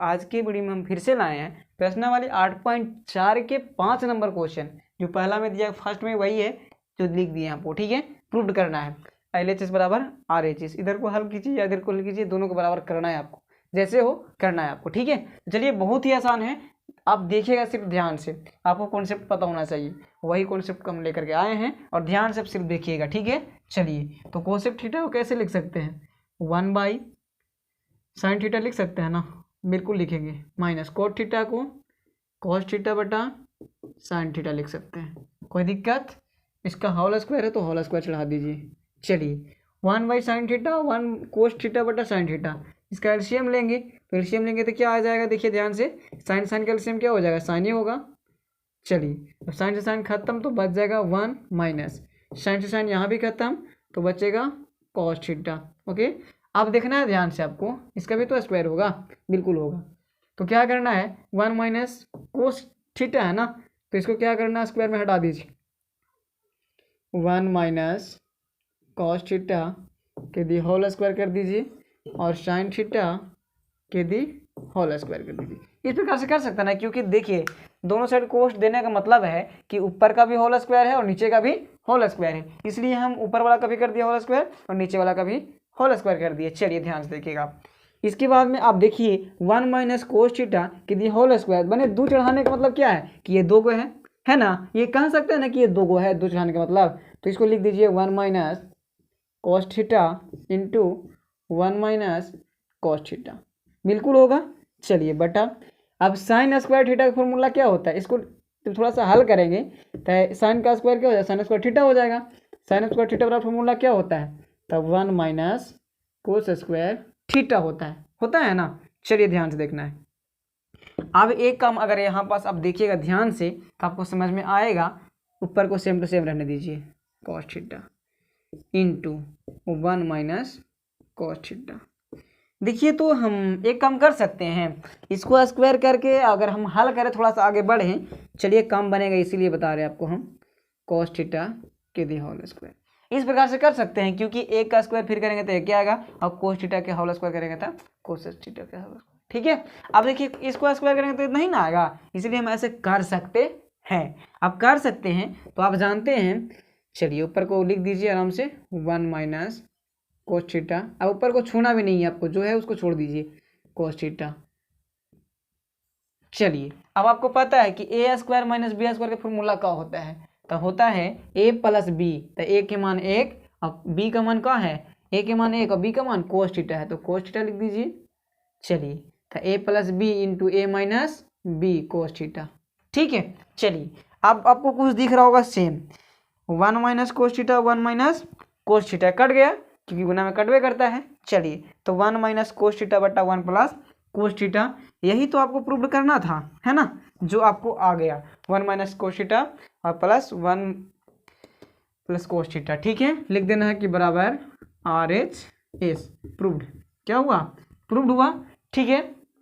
आज के वीडियो में हम फिर से लाए हैं प्रश्नावली 8.4 के 5 नंबर क्वेश्चन। जो पहला में दिया फर्स्ट में वही है जो लिख दिए आपको, ठीक है। प्रूव करना है LHS बराबर RHS, इधर को हल कीजिए या इधर को हल कीजिए, दोनों को बराबर करना है आपको, जैसे हो करना है आपको, ठीक है। चलिए बहुत ही आसान है, आप देखिएगा सिर्फ ध्यान से, आपको कॉन्सेप्ट पता होना चाहिए, वही कॉन्सेप्ट हम लेकर के आए हैं और ध्यान से सिर्फ देखिएगा, ठीक है। चलिए तो कोसेक थीटा को कैसे लिख सकते हैं, 1/sin थीटा लिख सकते हैं ना, बिल्कुल लिखेंगे। माइनस कोट थीटा को कॉस थीटा बटा साइन थीटा लिख सकते हैं, कोई दिक्कत। इसका होल स्क्वायर है तो होल स्क्वायर चढ़ा दीजिए। चलिए 1/sin थीटा 1 कोस थीटा बटा साइन थीटा, इसका एलसीएम लेंगे, तो एलसीएम लेंगे तो क्या आ जाएगा, देखिए ध्यान से, साइन साइन का एलसीएम क्या हो जाएगा, साइन ही होगा। चलिए अब साइन से साइन खत्म तो बच जाएगा 1 माइनस साइन से साइन यहाँ भी खत्म तो बचेगा कॉस थीटा। ओके, अब देखना है ध्यान से आपको, इसका भी तो स्क्वायर होगा, बिल्कुल होगा। तो क्या करना है, 1 माइनस कोस थीटा है ना, तो इसको क्या करना है, स्क्वायर में हटा दीजिए। 1 माइनस कॉस थीटा के दी होल स्क्वायर कर दीजिए और साइन थीटा के दी होल स्क्वायर कर दीजिए। इस प्रकार से कर सकते हैं ना, क्योंकि देखिए दोनों साइड कोस्ट देने का मतलब है कि ऊपर का भी होल स्क्वायर है और नीचे का भी होल स्क्वायर है, इसलिए हम ऊपर वाला का भी कर दिया होल स्क्वायर और नीचे वाला का भी होल स्क्वायर कर दिए। चलिए ध्यान से देखिएगा, इसके बाद में आप देखिए 1 माइनस कोस थीटा के दी होल स्क्वायर बने, दो चढ़ाने का मतलब क्या है कि ये दो गो है ना, ये कह सकते हैं ना कि ये दो गो है, दो चढ़ाने का मतलब, तो इसको लिख दीजिए 1 minus cos theta into 1 minus cos theta, बिल्कुल होगा। चलिए बटा, अब साइन स्क्वायर थीटा का फॉर्मूला क्या होता है, इसको तो थोड़ा सा हल करेंगे तो साइन का स्क्वायर क्या हो जाएगा, साइन स्क्वायर थीटा हो जाएगा। साइन स्क्वायर थीटा का फॉर्मूला क्या होता है, तब 1 माइनस कोस स्क्वायर थीटा होता है ना। चलिए ध्यान से देखना है। अब एक काम अगर यहाँ पास आप देखिएगा ध्यान से तो आपको समझ में आएगा, ऊपर को सेम टू सेम रहने दीजिए, cos theta into 1 minus cos theta. देखिए तो हम एक काम कर सकते हैं, इसको स्क्वायर करके अगर हम हल करें, थोड़ा सा आगे बढ़ें, चलिए काम बनेगा, इसीलिए बता रहे हैं आपको हम, कॉस थीटा के दी होल स्क्वायर इस प्रकार से कर सकते हैं, क्योंकि एक का स्क्वायर फिर करेंगे तो एक क्या आएगा, और कोस थीटा के होल स्क्वायर करेंगे तो कोस थीटा के होल स्क्वायर, ठीक है। अब देखिए इसको स्क्वायर करेंगे तो इतना ही ना आएगा, इसलिए हम ऐसे कर सकते हैं। आप कर सकते हैं तो आप जानते हैं। चलिए ऊपर को लिख दीजिए आराम से 1 माइनस कोस थीटा, अब ऊपर को छूना भी नहीं है आपको, जो है उसको छोड़ दीजिए, कोस थीटा। चलिए अब आपको पता है कि ए स्क्वायर माइनस बी स्क्वायर का फॉर्मूला क्या होता है, तो होता है a प्लस बी, तो a के मान 1 और b का मान क्या है, a के मान 1 और b का मान कोस थीटा है, तो कोस थीटा लिख दीजिए। चलिए तो a plus B into A minus B cos theta, ठीक है। चलिए अब आपको कुछ दिख रहा होगा same, 1 minus cos theta 1 minus cos theta cut गया, क्योंकि गुना में कटवे करता है। चलिए तो 1 माइनस कोस थीटा बटा 1 प्लस कोस थीटा, यही तो आपको प्रूव करना था, है ना, जो आपको आ गया 1 माइनस कोस थीटा और प्लस 1 प्लस कोस थीटा, ठीक है। लिख देना है कि बराबर RHS, प्रूव्ड। क्या हुआ, प्रूव्ड हुआ, ठीक है।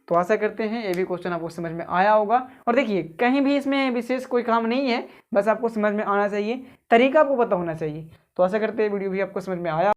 तो आशा करते हैं ये भी क्वेश्चन आपको समझ में आया होगा। और देखिए कहीं भी इसमें विशेष कोई काम नहीं है, बस आपको समझ में आना चाहिए, तरीका आपको पता होना चाहिए। तो आशा करते हैं वीडियो भी आपको समझ में आया।